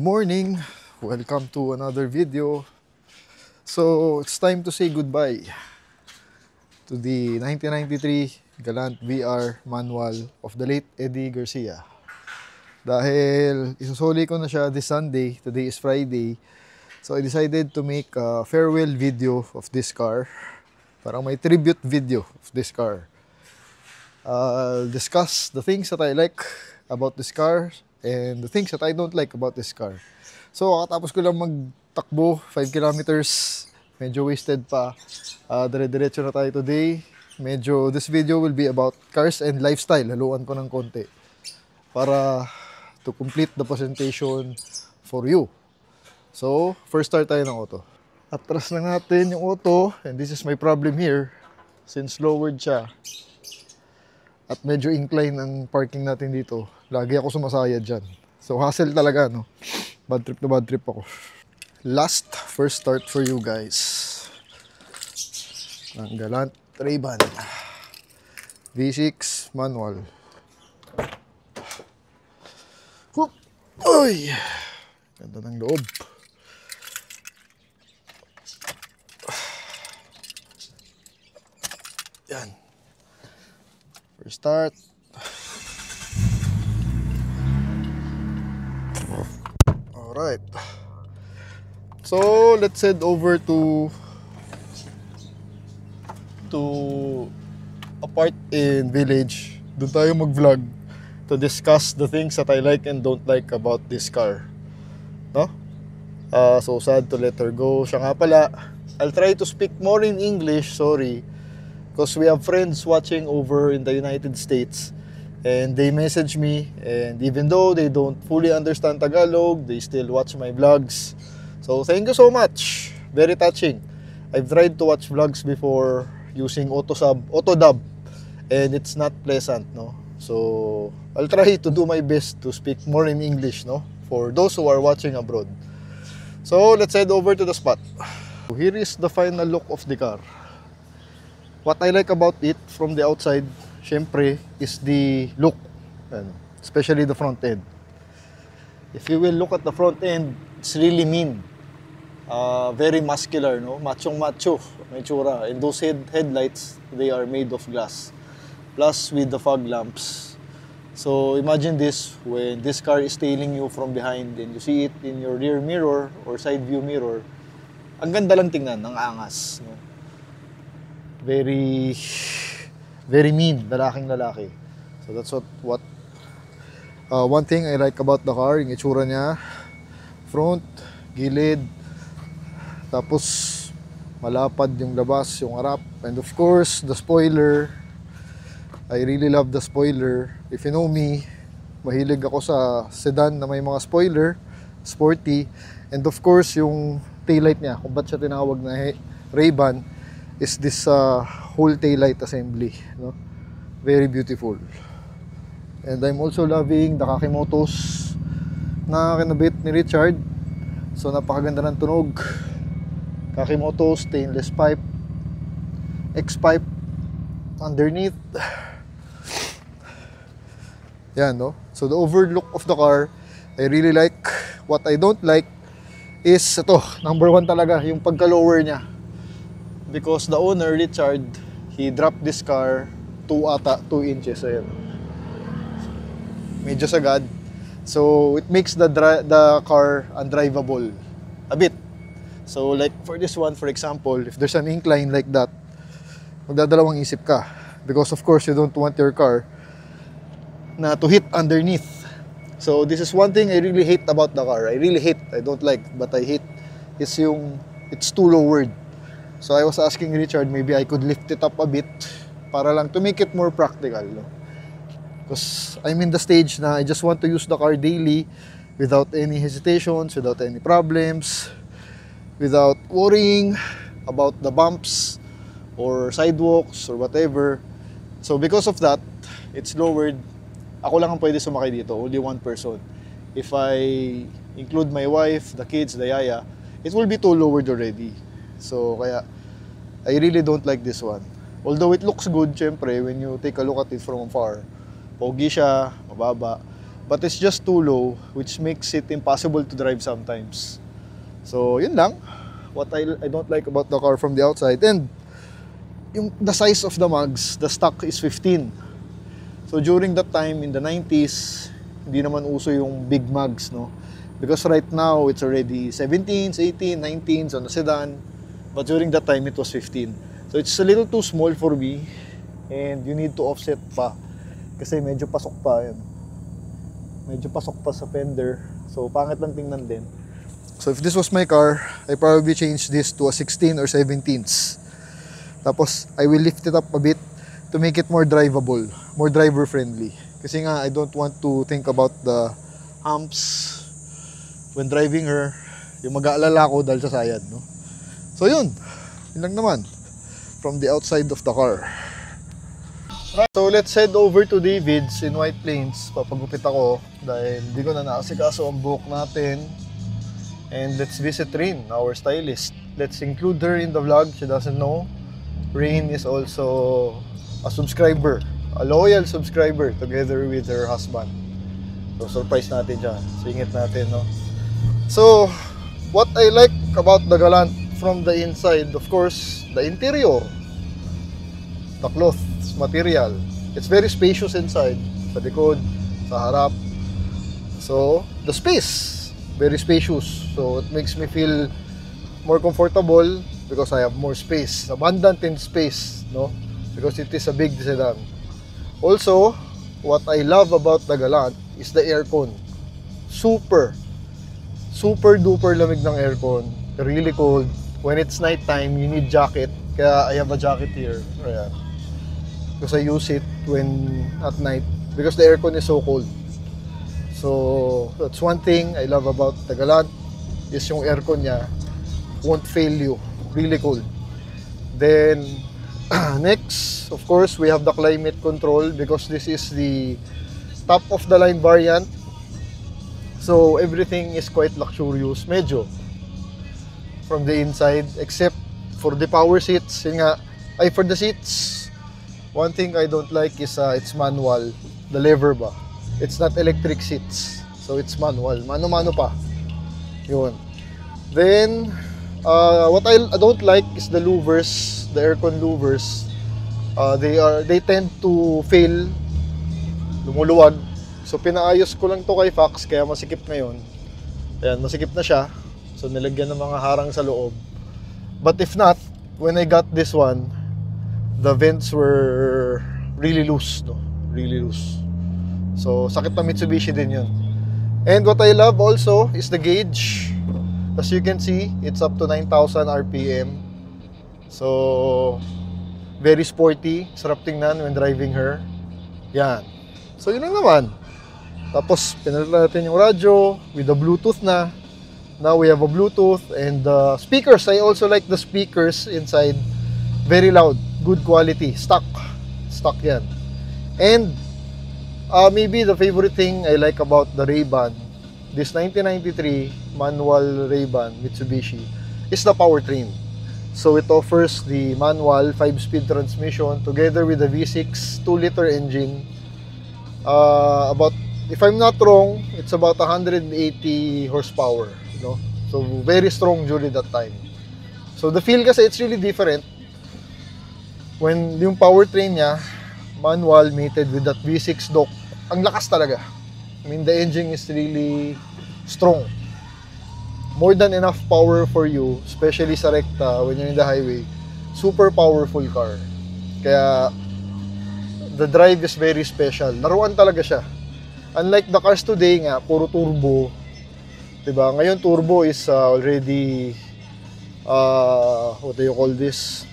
morning, welcome to another video. So it's time to say goodbye to the 1993 Galant VR manual of the late Eddie Garcia. Dahil isusuli ko na siya this Sunday, today is Friday. So I decided to make a farewell video of this car. Parang may tribute video of this car. I'll discuss the things that I like about this car and the things that I don't like about this car. So, kakatapos ko lang magtakbo, 5 kilometers. Medyo wasted pa. Dire-diretso na tayo today. This video will be about cars and lifestyle. Haluan ko ng konti. Para to complete the presentation for you. So, first start tayo ng auto. Atras na natin yung auto. And this is my problem here. Since lowered siya. At medyo incline ang parking natin dito. Lagi ako sumasayad dyan. So hassle talaga, no? Bad trip ako. First start for you guys. Ang Galant Ray-Ban V6 manual. Whoop! Uy! Ganda ng loob. Yan. First start. Alright. So, let's head over to a part in village. Doon tayo mag-vlog to discuss the things that I like and don't like about this car. No? So sad to let her go. Siya nga pala, I'll try to speak more in English, sorry. Because we have friends watching over in the United States and they message me, and even though they don't fully understand Tagalog, they still watch my vlogs. So thank you so much. Very touching. I've tried to watch vlogs before using auto-dub and it's not pleasant, no? So I'll try to do my best to speak more in English, no? For those who are watching abroad. So let's head over to the spot. Here is the final look of the car. What I like about it from the outside, syempre, is the look, especially the front end. If you will look at the front end, it's really mean. Very muscular, no? Machong-macho, may tsura. And those headlights, they are made of glass. Plus with the fog lamps. So imagine this, when this car is tailing you from behind and you see it in your rear mirror or side view mirror, ang ganda lang tingnan, ang angas, no? Very mean, lalaki. So that's what one thing I like about the car, yung itsura niya, front, gilid, tapos malapad yung labas, yung harap, and of course the spoiler. I really love the spoiler. If you know me, mahilig ako sa sedan na may mga spoiler, sporty, and of course yung taillight niya, kung ba't siya tinawag na Ray-Ban, is this whole taillight assembly, no? Very beautiful. And I'm also loving the Kakimotos na kinabit ni Richard. So napakaganda ng tunog. Kakimoto stainless pipe, X-pipe underneath. Yan, no? So the overlook of the car, I really like. What I don't like is ito, number 1 talaga, yung pagka-lower niya. Because the owner, Richard, he dropped this car 2 inches. Ayan. Medyo sagad. So, it makes the car undrivable a bit. So, like for this one, for example, if there's an incline like that, magdadalawang isip ka. Because of course, you don't want your car na to hit underneath. So, this is one thing I really hate about the car. I don't like, but I hate is it's too lowered. So I was asking Richard, maybe I could lift it up a bit para lang to make it more practical, no? Because I'm in the stage na I just want to use the car daily without any hesitations, without any problems, without worrying about the bumps or sidewalks or whatever. So because of that, it's lowered. Ako lang ang pwede sumakay dito, only one person. If I include my wife, the kids, the yaya, it will be too lowered already. So kaya I really don't like this one. Although it looks good, syempre, when you take a look at it from afar. Pogi siya, mababa. but it's just too low, which makes it impossible to drive sometimes. So yun lang what I don't like about the car from the outside. And the size of the mugs, the stock is 15. So during that time in the 90s, hindi naman uso yung big mugs, no? Because right now it's already 17s, 18, 19s on the sedan, but during that time it was 15. So it's a little too small for me, and you need to offset pa kasi medyo pasok pa yan. Medyo pasok pa sa fender. So pangit lang tingnan din. So if this was my car, I probably change this to a 16 or 17s. Tapos I will lift it up a bit to make it more drivable, more driver friendly. Kasi nga I don't want to think about the humps when driving her. Yung mag-aalala ko dahil sa sayad, no? So yun lang naman from the outside of the car. Right, so let's head over to David's in White Plains. Papagupit ako dahil hindi ko na naasikaso ang buhok natin. And let's visit Rain, our stylist. Let's include her in the vlog. She doesn't know. Rain is also a subscriber, a loyal subscriber together with her husband. So surprise natin siya. Singit natin, no? So, what I like about the Galant from the inside, of course, the interior, the cloth material. It's very spacious inside, sa likod, sa harap. So, the space, very spacious. So, it makes me feel more comfortable because I have more space, abundant in space, no? Because it is a big sedan. Also, what I love about the Galant is the aircon. Super duper lamig ng aircon. Really cold. When it's night time, you need jacket. Kaya I have a jacket here. Ayan. Because I use it when at night because the aircon is so cold. So that's one thing I love about the Galant is yung aircon niya won't fail you. Really cold. Then next, of course, we have the climate control because this is the top of the line variant. So everything is quite luxurious, medyo from the inside, except for the power seats. Yun nga, for the seats, one thing I don't like is it's manual, the lever ba. It's not electric seats, so it's manual, mano-mano pa. Yun. Then what I don't like is the louvers, the aircon louvers. They tend to fail, lumuluwag. So pinaayos ko lang to kay Fox kaya masikip ngayon. Ayan, masikip na siya. So nilagyan ng mga harang sa loob. But if not, when I got this one, the vents were really loose, no? Really loose. So sakit na Mitsubishi din yun. And what I love also is the gauge. As you can see, it's up to 9,000 RPM. So very sporty, sarap tingnan when driving her. Yan. So yun lang naman. Tapos pinalitan natin yung radyo with the Bluetooth na. Now we have a Bluetooth and the speakers. I also like the speakers inside. Very loud, good quality, stock yan. And maybe the favorite thing I like about the Ray-Ban, this 1993 manual Ray-Ban Mitsubishi, is the powertrain. So it offers the manual 5-speed transmission together with the V6 2-liter engine. About, if I'm not wrong, it's about 180 horsepower, you know? So very strong during that time. So the feel kasi it's really different when yung powertrain niya manual mated with that V6 dock. Ang lakas talaga. I mean, the engine is really strong. More than enough power for you, especially sa rekta when you're in the highway. Super powerful car. Kaya the drive is very special. Laruan talaga siya. Unlike the cars today nga, puro turbo. Diba? Ngayon turbo is already what do you call this?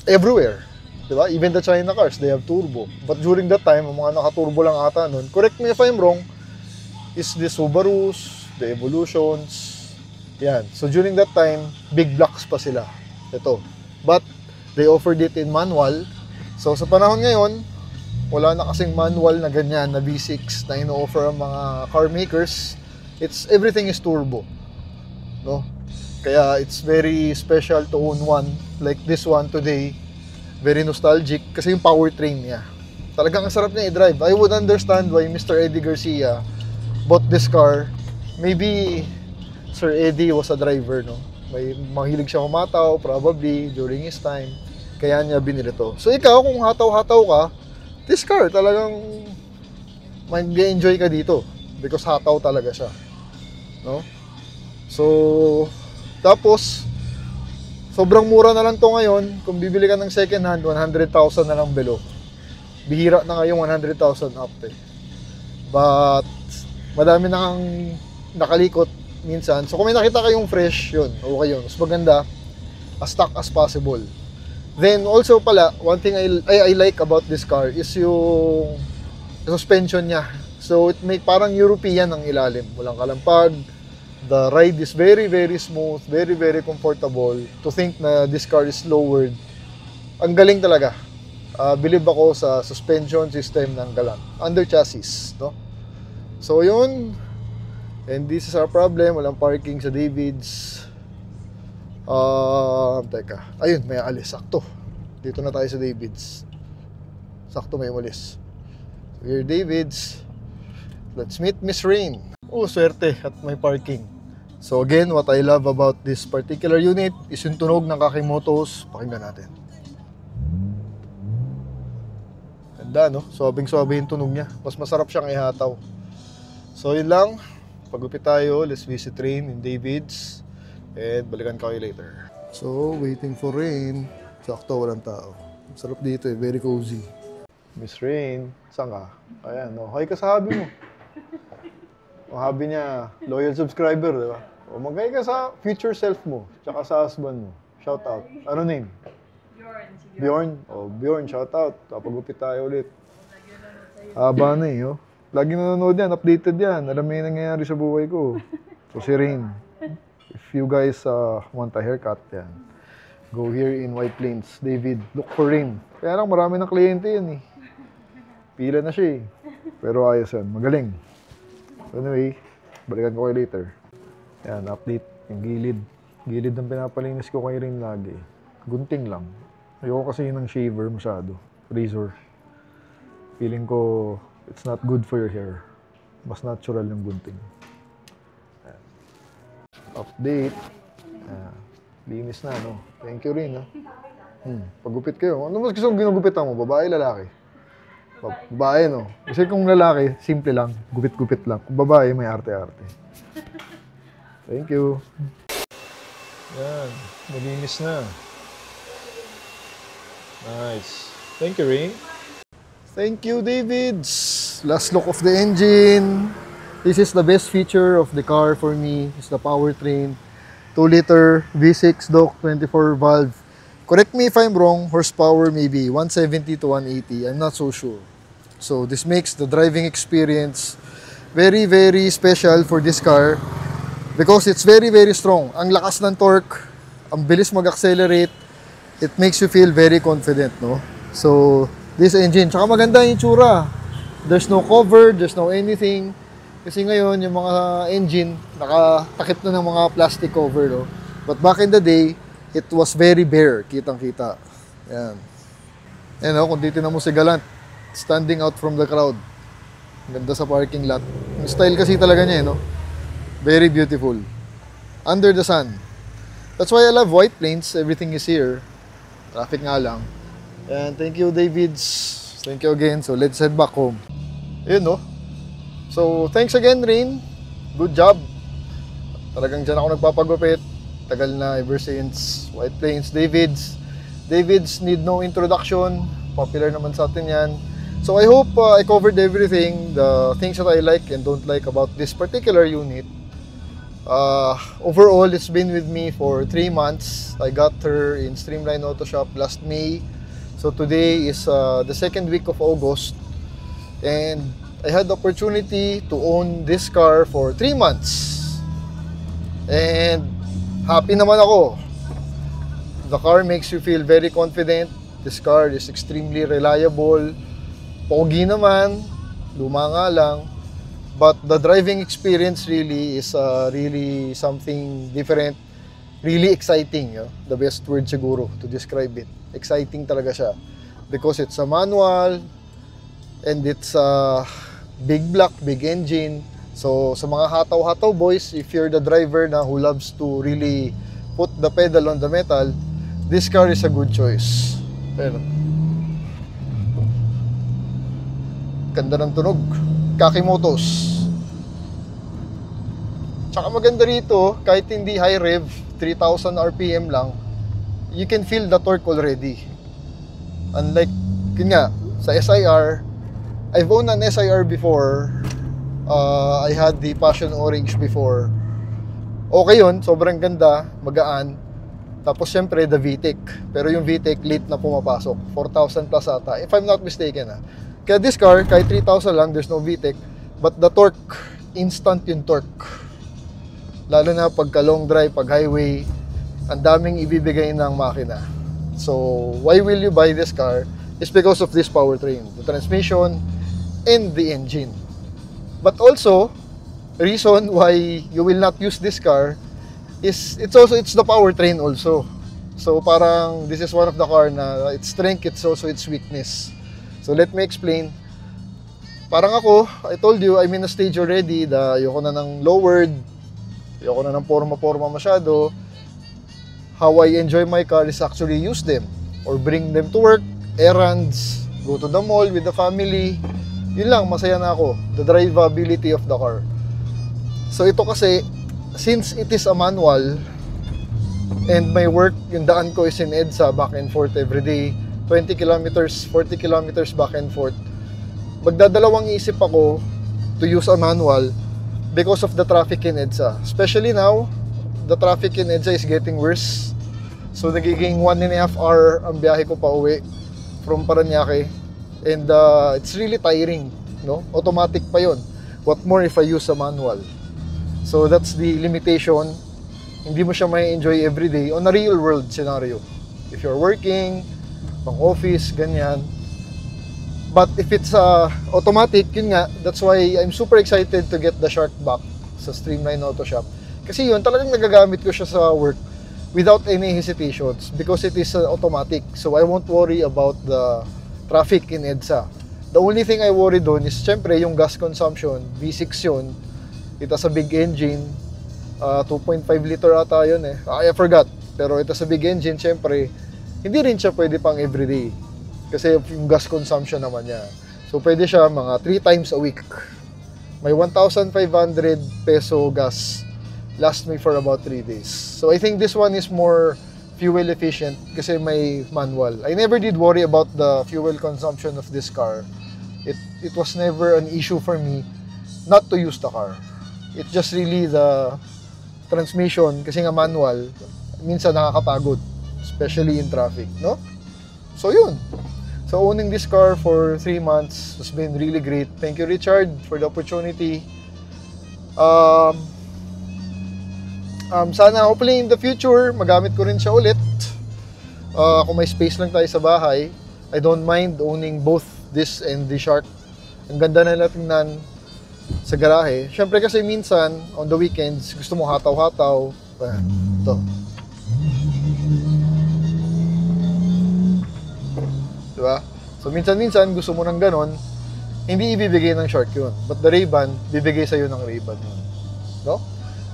Everywhere. Diba? Even the China cars, they have turbo. But during that time, ang mga naka-turbo lang ata nun, correct me if I'm wrong, is the Subarus, the Evolutions. Yan. So during that time, big blocks pa sila. Ito. But they offered it in manual. So sa panahon ngayon, wala na kasing manual na ganyan na V6 na ino-offer ang mga car makers. Everything is turbo, no? Kaya it's very special to own one like this one today. Very nostalgic kasi yung powertrain niya. Talagang ang sarap niya i-drive. I would understand why Mr. Eddie Garcia bought this car, maybe Sir Eddie was a driver, no? May mahilig siya humataw, probably, during his time. Kaya niya binili to. So ikaw, kung hataw-hataw ka, this car talagang mag-enjoy ka dito. Because hataw talaga siya. No? So, tapos, sobrang mura na lang to ngayon. Kung bibili ka ng second hand, 100,000 na lang below. Bihira na ngayong 100,000 up eh. But, madami na kang nakalikot minsan. So, kung may nakita kayong fresh, yun, okay yun. Mas maganda, as stock as possible. Then, also pala, one thing I like about this car is yung suspension niya. So, it may parang European ang ilalim. Walang kalampag. The ride is very, very smooth, very, very comfortable. To think na this car is lowered, ang galing talaga. Believe ako sa suspension system ng Galant. Under chassis, no? So, yun. And this is our problem. Walang parking sa Davids. Teka. Ayun, may alis. Sakto. Dito na tayo sa Davids. Sakto may umalis. So, here, Davids. Let's meet Miss Rain. Oh, swerte at may parking. So again, what I love about this particular unit is yung tunog ng Kakimotos. Pakinggan natin. Ganda, no? Sobing-sobe yung tunog niya. Mas masarap siyang ihataw. So yun lang. Pagupit tayo, let's visit Rain in Davids. And balikan ko kayo later. So, waiting for Rain. Sakto, walang tao. Masarap dito eh, very cozy. Miss Rain, saan ka? Ayan, no? Hi ka sa hubby mo. Ang hubby niya, loyal subscriber, di ba? O mag-hi ka sa future self mo, tsaka sa husband mo. Shout out. Ano name? Bjorn. Bjorn? O, Bjorn, shout out. Kapag-upit tayo ulit. Haba na eh, oh. Lagi nanonood yan, updated yan. Alam mo yung nangyayari sa buhay ko. So, si Rain. If you guys want a haircut, yan. Go here in White Plains. David, look for Rain. Kaya lang, marami ng kliyente yan eh. Pila na siya eh. Pero ayos yan. Magaling. Anyway, balikan ko kayo later. Yan, update. Yung gilid. Gilid ng pinapalinis ko kay Rain lagi. Gunting lang. Ayoko kasi yun ng shaver masyado. Razor. Feeling ko, it's not good for your hair. Mas natural yung gunting. Yan. Update. Yan. Linis na, no? Thank you rin, no? Pagupit kayo. Ano mas gusto mong ginugupitan mo? Babae, lalaki? Babae, no? Kasi kung lalaki, simple lang. Gupit-gupit lang. Kung babae, may arte-arte. Thank you. Yan. Malinis na. Nice. Thank you, Rain. Thank you, Davids. Last look of the engine. This is the best feature of the car for me. It's the powertrain. 2-liter V6 DOC 24 valve. Correct me if I'm wrong, horsepower maybe 170 to 180. I'm not so sure. So this makes the driving experience very, very special for this car because it's very, very strong. Ang lakas ng torque, ang bilis mag-accelerate, it makes you feel very confident, no? So this engine, tsaka maganda yung itsura. There's no cover, there's no anything. Kasi ngayon, yung mga engine, nakatakip na ng mga plastic cover, no? But back in the day, it was very bare, kitang-kita. Yan. Yan, no? Kung titignan mo si Galant, standing out from the crowd. Ganda sa parking lot. Yung style kasi talaga niya, no? Very beautiful. Under the sun. That's why I love White Plains. Everything is here. Traffic nga lang. And thank you, Davids. Thank you again. So, let's head back home. Yun, no? So, thanks again, Rain. Good job. Talagang dyan ako nagpapagupit. Tagal na ever since White Plains. Davids. Davids need no introduction. Popular naman sa atin yan. So, I hope I covered everything. The things that I like and don't like about this particular unit. Overall, it's been with me for 3 months. I got her in Streamline Auto Shop last May. So, today is the second week of August. And I had the opportunity to own this car for 3 months. And happy naman ako. The car makes you feel very confident. This car is extremely reliable. Pogi naman. Luma nga lang. But the driving experience really is really something different. Really exciting. You know? The best word siguro to describe it. Exciting talaga siya. Because it's a manual. And it's a big block, big engine. So, sa mga hataw-hataw boys, if you're the driver na who loves to really put the pedal on the metal, this car is a good choice. Ayan. Ganda ng tunog. Kakimotos. Tsaka maganda rito, kahit hindi high rev, 3,000 RPM lang, you can feel the torque already. Unlike, yun nga, sa SIR, I've owned an SIR before. I had the Passion Orange before. Okay yun, sobrang ganda, magaan. Tapos syempre, the VTEC. Pero yung VTEC, late na pumapasok. 4,000 plus ata, if I'm not mistaken. Kaya this car, kahit 3,000 lang, there's no VTEC. But the torque, instant yung torque. Lalo na pagka long drive, pag highway, ang daming ibibigay ng makina. So, why will you buy this car? It's because of this powertrain, the transmission, and the engine. But also, reason why you will not use this car is it's the powertrain also. So, parang this is one of the car na its strength, it's also its weakness. So, let me explain. Parang ako, I told you, I'm in a stage already na ayoko na ng lowered, ayoko na ng porma-porma masyado. How I enjoy my car is actually use them or bring them to work, errands, go to the mall with the family. Yun lang, masaya na ako. The drivability of the car. So ito kasi, since it is a manual and my work, yung daan ko is in EDSA, back and forth every day, 20 kilometers, 40 kilometers back and forth, magdadalawang isip ako to use a manual because of the traffic in EDSA. Especially now, the traffic in EDSA is getting worse. So nagiging 1.5 hour ang biyahe ko pa uwi from Parañaque. And it's really tiring, no? Automatic pa yon. What more if I use a manual? So that's the limitation. Hindi mo siya may enjoy every day on a real world scenario. If you're working, pang office, ganyan. But if it's automatic, yun nga, that's why I'm super excited to get the Shark back sa Streamline Auto Shop. Kasi yun, talagang nagagamit ko siya sa work without any hesitations because it is automatic. So I won't worry about the traffic in EDSA. The only thing I worry doon is syempre yung gas consumption, V6 yun. It has a big engine, 2.5 liter ata yun eh. I forgot. Pero it has a big engine, syempre, hindi rin siya pwede pang everyday. Kasi yung gas consumption naman niya. So pwede siya mga 3 times a week. May 1,500 peso gas. Last me for about 3 days. So I think this one is more fuel efficient kasi may manual. I never did worry about the fuel consumption of this car. It was never an issue for me not to use the car. It's just really the transmission kasi nga manual, minsan nakakapagod, especially in traffic, no? So yun. So owning this car for 3 months has been really great. Thank you, Richard, for the opportunity. Sana hopefully in the future magamit ko rin siya ulit. Kung may space lang tayo sa bahay, I don't mind owning both this and the Shark. Ang ganda na tingnan sa garahe. Syempre kasi minsan on the weekends gusto mo hataw-hataw. Ito. Diba? So minsan-minsan gusto mo ng ganon, hindi ibibigay ng Shark yun. But the Ray-Ban, bibigay sa'yo ng Ray-Ban yun. No?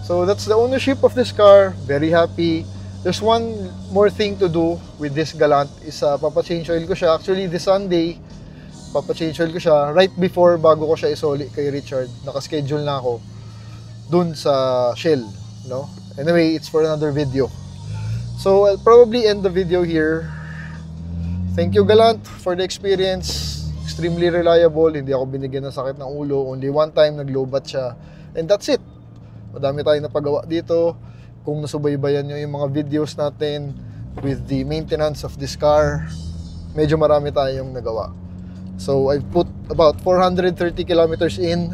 So that's the ownership of this car. Very happy. There's one more thing to do with this Galant is papachange oil ko siya. Actually, this Sunday, papachange oil ko siya right before bago ko siya isoli kay Richard. Nakaschedule na ako dun sa Shell. No? Anyway, it's for another video. So I'll probably end the video here. Thank you, Galant, for the experience. Extremely reliable. Hindi ako binigyan ng sakit ng ulo. Only one time nag-lowbat siya. And that's it. Madami tayong napagawa dito. Kung nasubaybayan nyo yung mga videos natin with the maintenance of this car, medyo marami tayong nagawa. So I've put about 430 kilometers in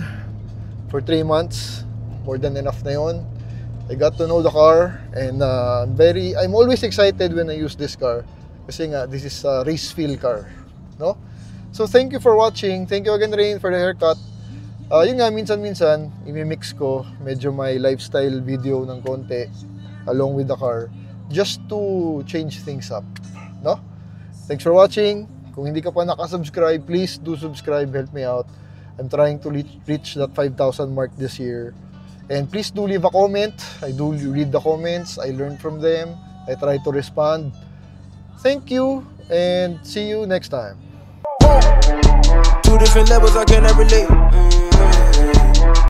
for 3 months. More than enough na yun. I got to know the car and I'm always excited when I use this car. Kasi nga, this is a race feel car. No? So thank you for watching. Thank you again, Rain, for the haircut. Yun nga, minsan-minsan, imimix ko medyo may lifestyle video ng konti along with the car just to change things up. No? Thanks for watching. Kung hindi ka pa nakasubscribe, please do subscribe. Help me out. I'm trying to reach that 5,000 mark this year. And please do leave a comment. I do read the comments. I learn from them. I try to respond. Thank you, and see you next time. Two different levels, I cannot relate.